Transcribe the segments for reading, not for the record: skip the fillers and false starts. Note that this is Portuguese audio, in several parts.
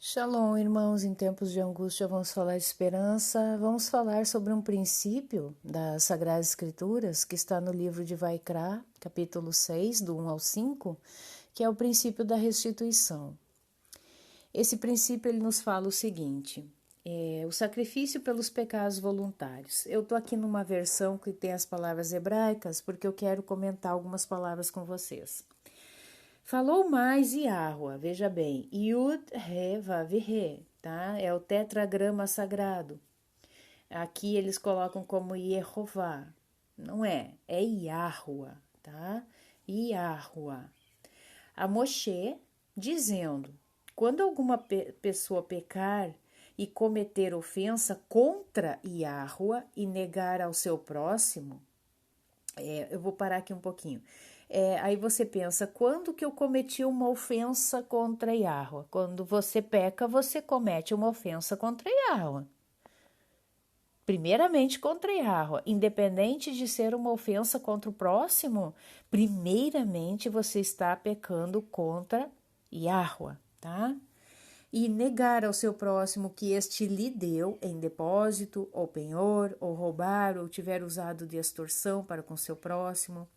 Shalom, irmãos, em tempos de angústia vamos falar de esperança, vamos falar sobre um princípio das Sagradas Escrituras que está no livro de Vaikra, capítulo 6, do 1 ao 5, que é o princípio da restituição. Esse princípio ele nos fala o seguinte, o sacrifício pelos pecados voluntários. Eu estou aqui numa versão que tem as palavras hebraicas porque eu quero comentar algumas palavras com vocês. Falou mais Yahua, veja bem, Yud, Re, Vav, Re, tá? É o tetragrama sagrado. Aqui eles colocam como Yehová, não é Yahua, tá? Yahua. A Moshe dizendo, quando alguma pessoa pecar e cometer ofensa contra Yahua e negar ao seu próximo, eu vou parar aqui um pouquinho. Aí você pensa, quando que eu cometi uma ofensa contra Yahweh? Quando você peca, você comete uma ofensa contra Yahweh. Primeiramente contra Yahweh, independente de ser uma ofensa contra o próximo, primeiramente você está pecando contra Yahweh, tá? E negar ao seu próximo que este lhe deu em depósito, ou penhor, ou roubar, ou tiver usado de extorsão para com seu próximo,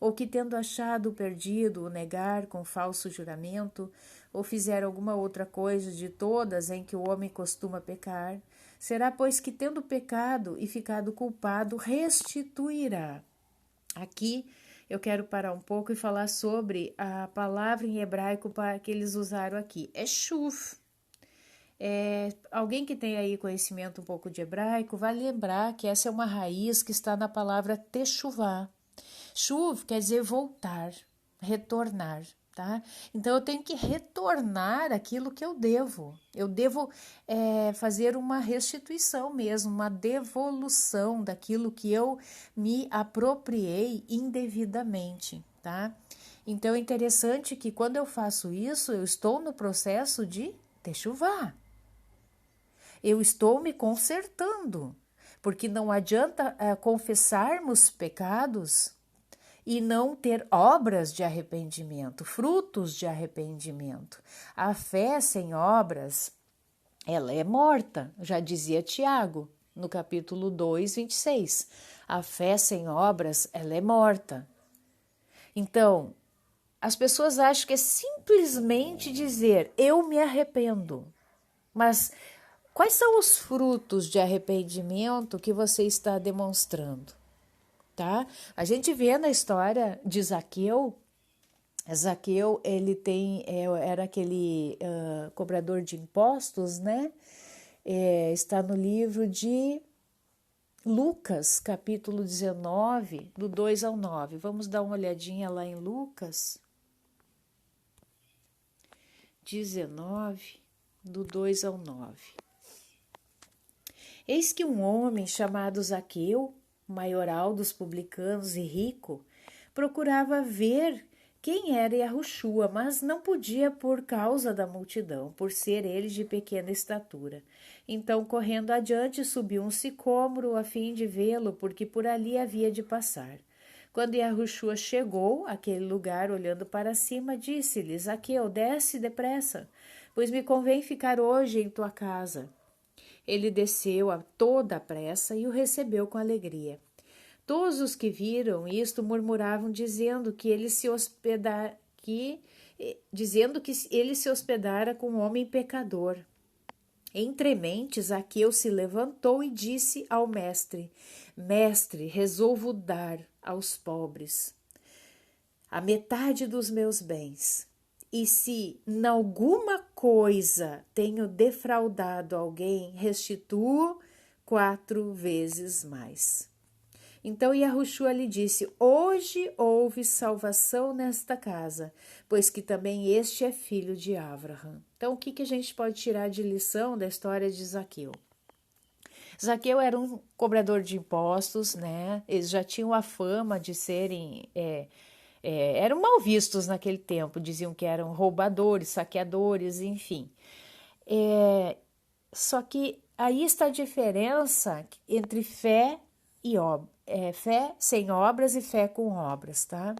ou que tendo achado o perdido o negar com falso juramento, ou fizer alguma outra coisa de todas em que o homem costuma pecar, será, pois, que tendo pecado e ficado culpado, restituirá. Aqui eu quero parar um pouco e falar sobre a palavra em hebraico que eles usaram aqui. É shuv. Alguém que tem aí conhecimento um pouco de hebraico vai lembrar que essa é uma raiz que está na palavra techuvá. Shuv quer dizer voltar, retornar, tá? Então eu tenho que retornar aquilo que eu devo. Eu devo fazer uma restituição mesmo, uma devolução daquilo que eu me apropriei indevidamente, tá? Então é interessante que quando eu faço isso, eu estou no processo de techuvá. Eu estou me consertando, porque não adianta confessarmos pecados e não ter obras de arrependimento, frutos de arrependimento. A fé sem obras, ela é morta, já dizia Tiago, no capítulo 2, 26. A fé sem obras, ela é morta. Então, as pessoas acham que é simplesmente dizer, eu me arrependo. Mas quais são os frutos de arrependimento que você está demonstrando? Tá? A gente vê na história de Zaqueu, ele era aquele cobrador de impostos, né? Está no livro de Lucas, capítulo 19, do 2 ao 9. Vamos dar uma olhadinha lá em Lucas 19, do 2 ao 9. Eis que um homem chamado Zaqueu, maioral dos publicanos e rico, procurava ver quem era Yahushua, mas não podia por causa da multidão, por ser ele de pequena estatura. Então, correndo adiante, subiu um sicômoro a fim de vê-lo, porque por ali havia de passar. Quando Yahushua chegou àquele lugar, olhando para cima, disse-lhe, Zaqueu, desce depressa, pois me convém ficar hoje em tua casa. Ele desceu a toda a pressa e o recebeu com alegria. Todos os que viram isto murmuravam, dizendo que ele se hospedara com um homem pecador. Entre mentes, Zaqueu se levantou e disse ao mestre: Mestre, resolvo dar aos pobres a metade dos meus bens. E se em alguma coisa tenho defraudado alguém, restituo 4 vezes mais. Então Yahushua lhe disse, hoje houve salvação nesta casa, pois que também este é filho de Avraham. Então o que a gente pode tirar de lição da história de Zaqueu? Zaqueu era um cobrador de impostos, né? Eles já tinham a fama de serem... eram mal vistos naquele tempo, diziam que eram roubadores, saqueadores, enfim. Só que aí está a diferença entre fé e fé sem obras e fé com obras, tá?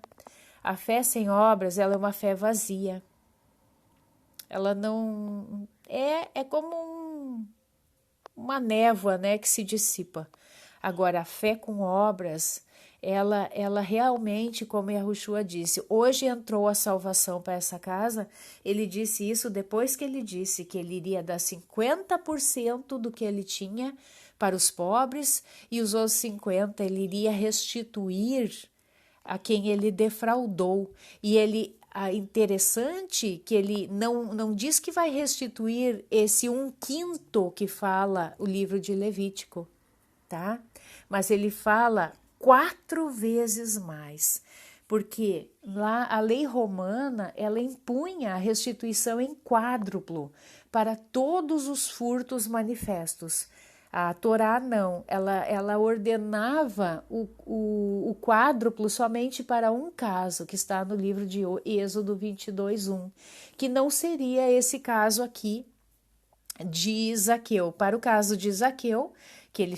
A fé sem obras, ela é uma fé vazia. ela não... É como uma névoa, né, que se dissipa. Agora, a fé com obras, ela realmente, como Yahushua disse, hoje entrou a salvação para essa casa. Ele disse isso depois que ele disse que ele iria dar 50% do que ele tinha para os pobres e os outros 50% ele iria restituir a quem ele defraudou. E ele, interessante que ele não diz que vai restituir esse 1/5 que fala o livro de Levítico, tá? Mas ele fala 4 vezes mais, porque lá a lei romana, ela impunha a restituição em quádruplo para todos os furtos manifestos. A Torá não, ela ordenava o quádruplo somente para um caso, que está no livro de Êxodo 22:1, que não seria esse caso aqui de Zaqueu. Para o caso de Zaqueu, que ele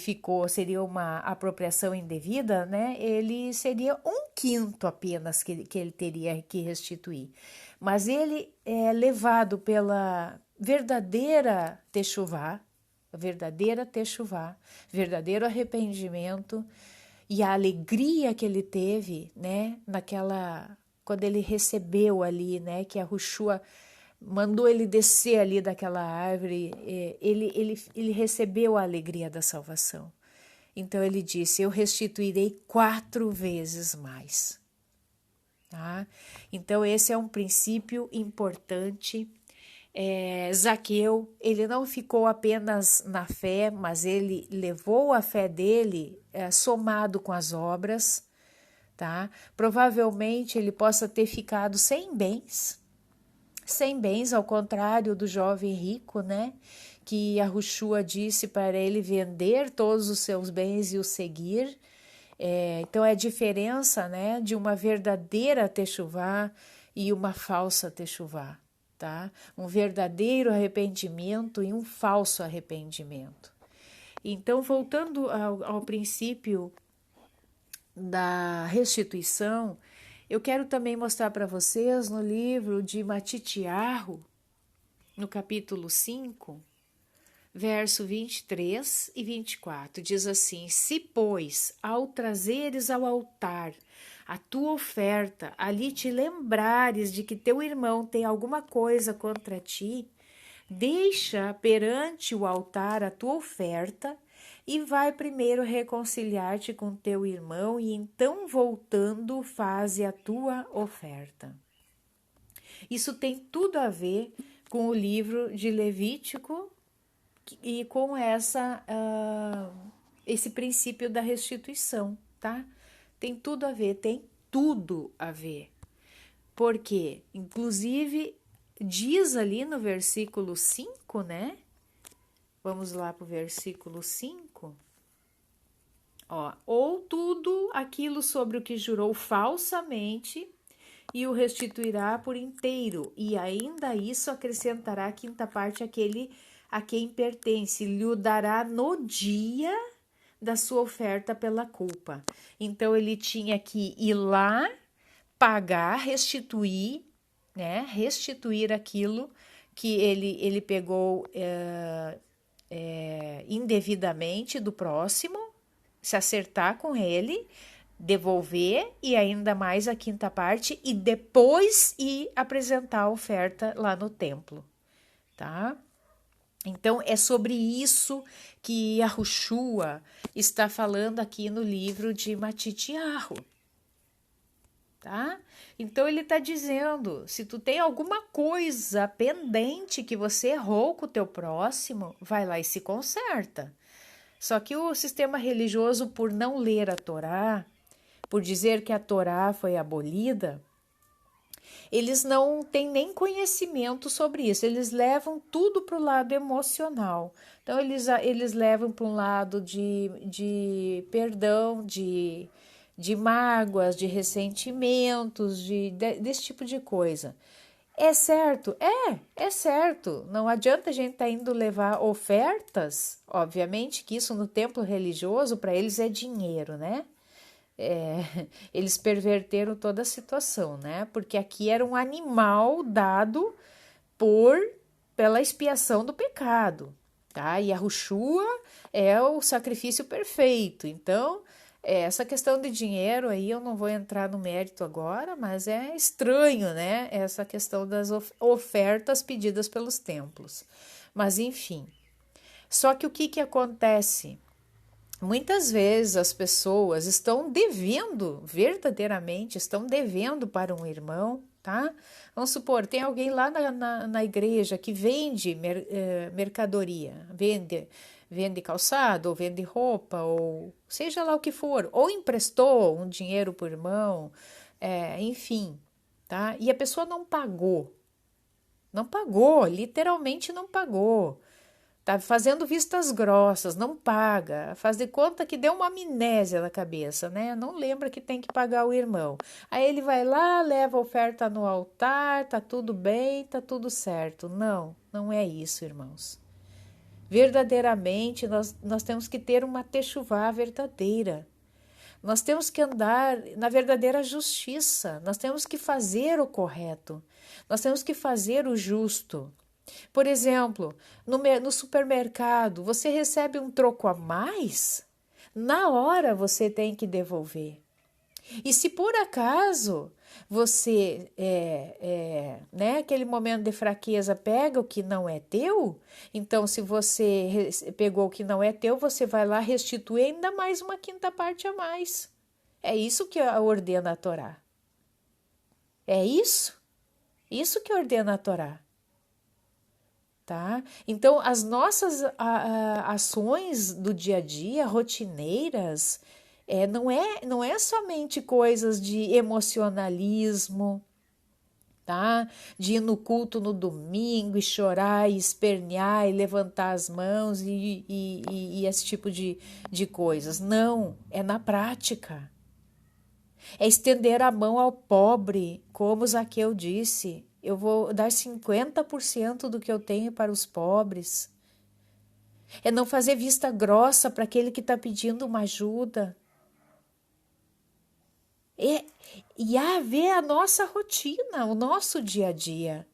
seria uma apropriação indevida, né? Ele seria 1/5 apenas que ele teria que restituir. Mas ele é levado pela verdadeira techuvá, verdadeiro arrependimento e a alegria que ele teve, né, quando ele recebeu ali, né, que a Yahushua mandou ele descer ali daquela árvore, ele recebeu a alegria da salvação. Então ele disse, eu restituirei 4 vezes mais. Tá? Então esse é um princípio importante. Zaqueu, ele não ficou apenas na fé, mas ele levou a fé dele somado com as obras, tá? Provavelmente ele possa ter ficado sem bens, ao contrário do jovem rico, né? Que Yahushua disse para ele vender todos os seus bens e o seguir. Então é a diferença, né, de uma verdadeira techuvá e uma falsa techuvá. Tá? Um verdadeiro arrependimento e um falso arrependimento. Então, voltando ao princípio da restituição, eu quero também mostrar para vocês no livro de Matitiahu, no capítulo 5, verso 23 e 24, diz assim: se, pois, ao trazeres ao altar a tua oferta, ali te lembrares de que teu irmão tem alguma coisa contra ti, deixa perante o altar a tua oferta e vai primeiro reconciliar-te com teu irmão e então voltando faze a tua oferta. Isso tem tudo a ver com o livro de Levítico e com esse princípio da restituição, tá? Tem tudo a ver, porque, inclusive, diz ali no versículo 5, né? Vamos lá para o versículo 5. Ou tudo aquilo sobre o que jurou falsamente e o restituirá por inteiro, e ainda isso acrescentará a 5ª parte àquele a quem pertence, lhe o dará no dia da sua oferta pela culpa. Então ele tinha que ir lá, pagar, restituir, né? Restituir aquilo que ele pegou indevidamente do próximo, se acertar com ele, devolver e ainda mais a 5ª parte e depois ir apresentar a oferta lá no templo, tá? Então, é sobre isso que Yahushua está falando aqui no livro de Matitiahu, tá? Então, ele está dizendo, se tu tem alguma coisa pendente que você errou com o teu próximo, vai lá e se conserta. Só que o sistema religioso, por não ler a Torá, por dizer que a Torá foi abolida, eles não têm nem conhecimento sobre isso, eles levam tudo para o lado emocional. Então, eles levam para um lado de perdão, de mágoas, de ressentimentos, desse tipo de coisa. É certo? É certo. Não adianta a gente estar indo levar ofertas, obviamente que isso no templo religioso para eles é dinheiro, né? Eles perverteram toda a situação, né? Porque aqui era um animal dado pela expiação do pecado, tá? E a Yeshua é o sacrifício perfeito. Então, essa questão de dinheiro aí eu não vou entrar no mérito agora, mas é estranho, né? Essa questão das ofertas pedidas pelos templos. Mas enfim. Só que o que acontece? Muitas vezes as pessoas estão devendo, verdadeiramente, estão devendo para um irmão, tá? Vamos supor, tem alguém lá na igreja que vende mercadoria, vende calçado, ou vende roupa, ou seja lá o que for, ou emprestou um dinheiro para o irmão, enfim, tá? E a pessoa não pagou, literalmente não pagou. Tá fazendo vistas grossas, não paga, faz de conta que deu uma amnésia na cabeça, né? Não lembra que tem que pagar o irmão. Aí ele vai lá, leva a oferta no altar, tá tudo bem, tá tudo certo. Não, não é isso, irmãos. Verdadeiramente, nós temos que ter uma techuvá verdadeira. Nós temos que andar na verdadeira justiça, nós temos que fazer o correto, nós temos que fazer o justo. Por exemplo, no supermercado, você recebe um troco a mais? Na hora você tem que devolver. E se por acaso você, né, aquele momento de fraqueza, pega o que não é teu, então se você pegou o que não é teu, você vai lá restituir ainda mais uma quinta parte a mais. É isso que ordena a Torá. É isso? Isso que ordena a Torá. Tá? Então, as nossas ações do dia a dia, rotineiras, não é somente coisas de emocionalismo, tá? De ir no culto no domingo e chorar, e espernear, e levantar as mãos e esse tipo de coisas. Não, é na prática. É estender a mão ao pobre, como Zaqueu disse. Eu vou dar 50% do que eu tenho para os pobres. É não fazer vista grossa para aquele que está pedindo uma ajuda. E haver a nossa rotina, o nosso dia a dia.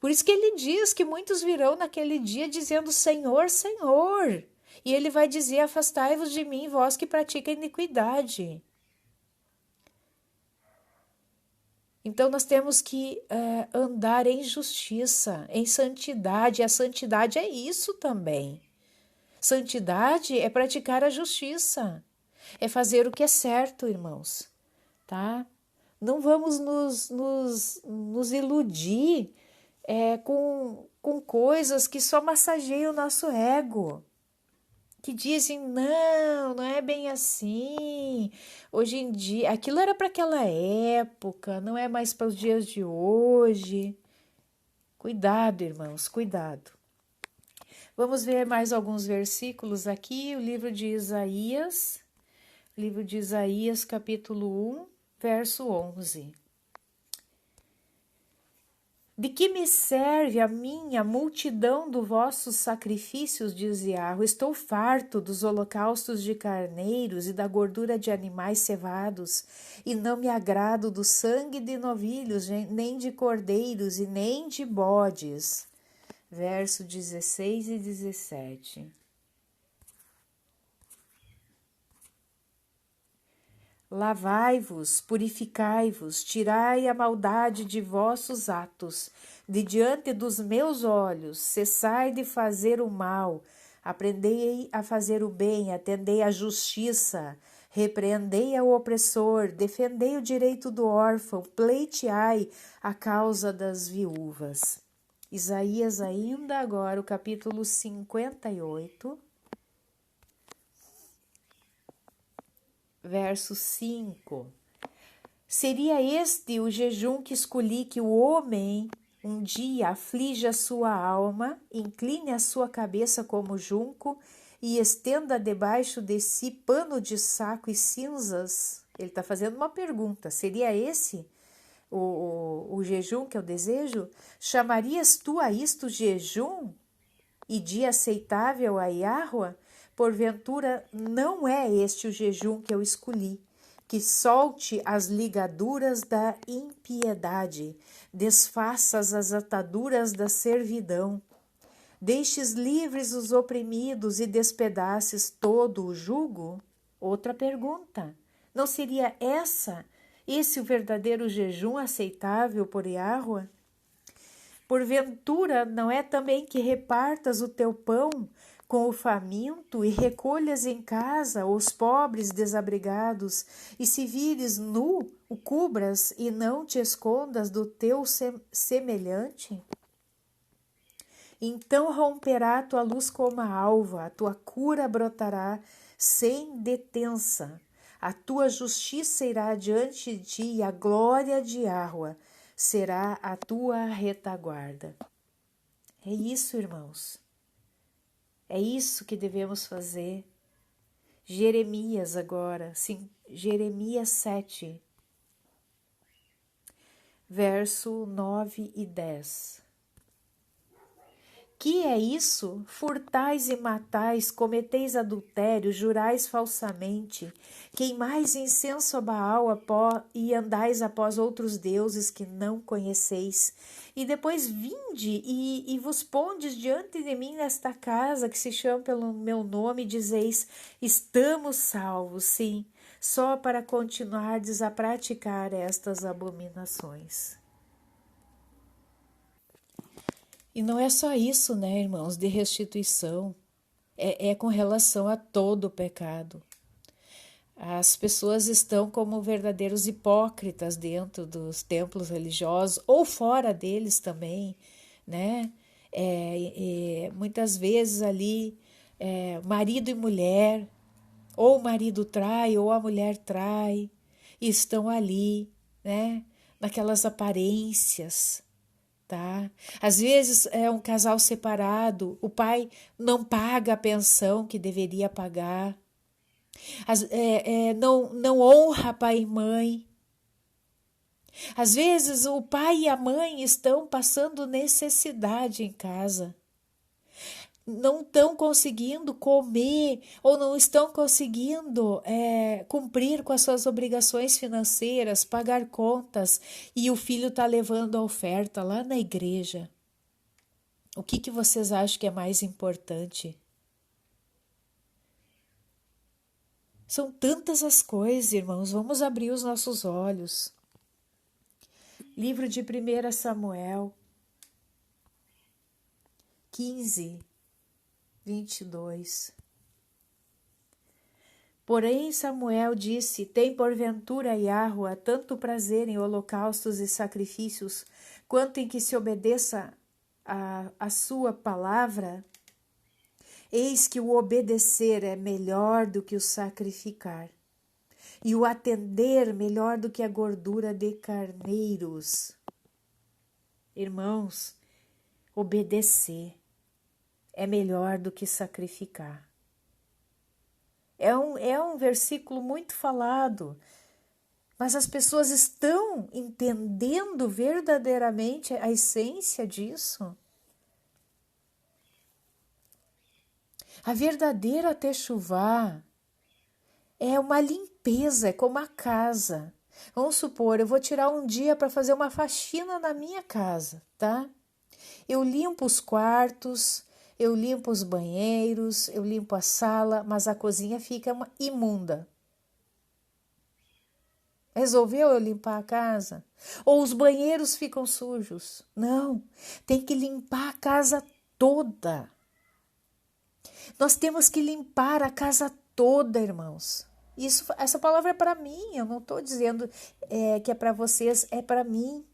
Por isso que ele diz que muitos virão naquele dia dizendo Senhor, Senhor. E ele vai dizer, afastai-vos de mim, vós que pratica iniquidade. Então, nós temos que andar em justiça, em santidade. E a santidade é isso também. Santidade é praticar a justiça. É fazer o que é certo, irmãos. Tá? Não vamos nos iludir com coisas que só massageiam o nosso ego. Que dizem, não é bem assim. Hoje em dia, aquilo era para aquela época, não é mais para os dias de hoje. Cuidado, irmãos, cuidado. Vamos ver mais alguns versículos aqui, o livro de Isaías, capítulo 1, verso 11. De que me serve a minha multidão dos vossos sacrifícios, diz Yahweh? Estou farto dos holocaustos de carneiros e da gordura de animais cevados, e não me agrado do sangue de novilhos, nem de cordeiros e nem de bodes. Verso 16 e 17. Lavai-vos, purificai-vos, tirai a maldade de vossos atos, de diante dos meus olhos, cessai de fazer o mal, aprendei a fazer o bem, atendei à justiça, repreendei ao opressor, defendei o direito do órfão, pleiteai a causa das viúvas. Isaías ainda agora, o capítulo 58, verso 5. Seria este o jejum que escolhi, que o homem um dia aflige a sua alma, incline a sua cabeça como junco e estenda debaixo de si pano de saco e cinzas? Ele está fazendo uma pergunta. Seria esse o jejum que eu desejo? Chamarias tu a isto jejum e dia aceitável a Yahweh? Porventura não é este o jejum que eu escolhi, que solte as ligaduras da impiedade, desfaças as ataduras da servidão, deixes livres os oprimidos e despedaces todo o jugo? Outra pergunta. Não seria esse o verdadeiro jejum aceitável por Yahweh? Porventura, não é também que repartas o teu pão com o faminto e recolhas em casa os pobres desabrigados, e se vires nu, o cubras e não te escondas do teu semelhante? Então romperá tua luz como a alva, a tua cura brotará sem detença, a tua justiça irá diante de ti e a glória de Yahweh será a tua retaguarda. É isso, irmãos. É isso que devemos fazer. Jeremias agora, sim, Jeremias 7, verso 9 e 10. Que é isso? Furtais e matais, cometeis adultério, jurais falsamente, queimais incenso a Baal e andais após outros deuses que não conheceis. E depois vinde e vos pondes diante de mim nesta casa que se chama pelo meu nome e dizeis, estamos salvos, sim, só para continuardes a praticar estas abominações. E não é só isso, né, irmãos, de restituição. É com relação a todo o pecado. As pessoas estão como verdadeiros hipócritas dentro dos templos religiosos ou fora deles também, né? Muitas vezes ali, marido e mulher, ou o marido trai ou a mulher trai, e estão ali, né? Naquelas aparências. Tá? Às vezes é um casal separado, o pai não paga a pensão que deveria pagar, não honra pai e mãe. Às vezes o pai e a mãe estão passando necessidade em casa, não estão conseguindo comer ou não estão conseguindo cumprir com as suas obrigações financeiras, pagar contas, e o filho está levando a oferta lá na igreja. O que vocês acham que é mais importante? São tantas as coisas, irmãos, vamos abrir os nossos olhos. Livro de 1 Samuel 15, 22. Porém Samuel disse, tem porventura Yahweh tanto prazer em holocaustos e sacrifícios, quanto em que se obedeça a sua palavra? Eis que o obedecer é melhor do que o sacrificar, e o atender melhor do que a gordura de carneiros. Irmãos, obedecer é melhor do que sacrificar. É um versículo muito falado, mas as pessoas estão entendendo verdadeiramente a essência disso? A verdadeira techuvá é uma limpeza, é como a casa. Vamos supor, eu vou tirar um dia para fazer uma faxina na minha casa, tá? Eu limpo os quartos, eu limpo os banheiros, eu limpo a sala, mas a cozinha fica imunda. Resolveu eu limpar a casa? Ou os banheiros ficam sujos? Não, tem que limpar a casa toda. Nós temos que limpar a casa toda, irmãos. Essa palavra é para mim, eu não estou dizendo que é para vocês, é para mim,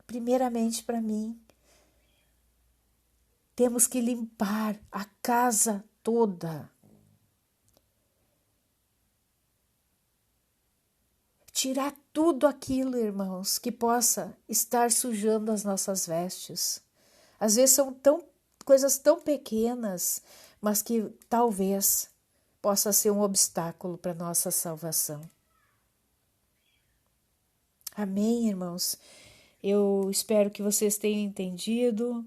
primeiramente para mim. Temos que limpar a casa toda. Tirar tudo aquilo, irmãos, que possa estar sujando as nossas vestes. Às vezes são coisas tão pequenas, mas que talvez possa ser um obstáculo para a nossa salvação. Amém, irmãos? Eu espero que vocês tenham entendido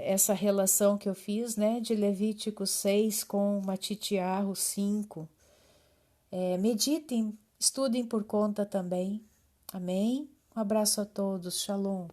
essa relação que eu fiz, né, de Levítico 6 com Matitiarro 5. meditem, estudem por conta também. Amém? Um abraço a todos, shalom.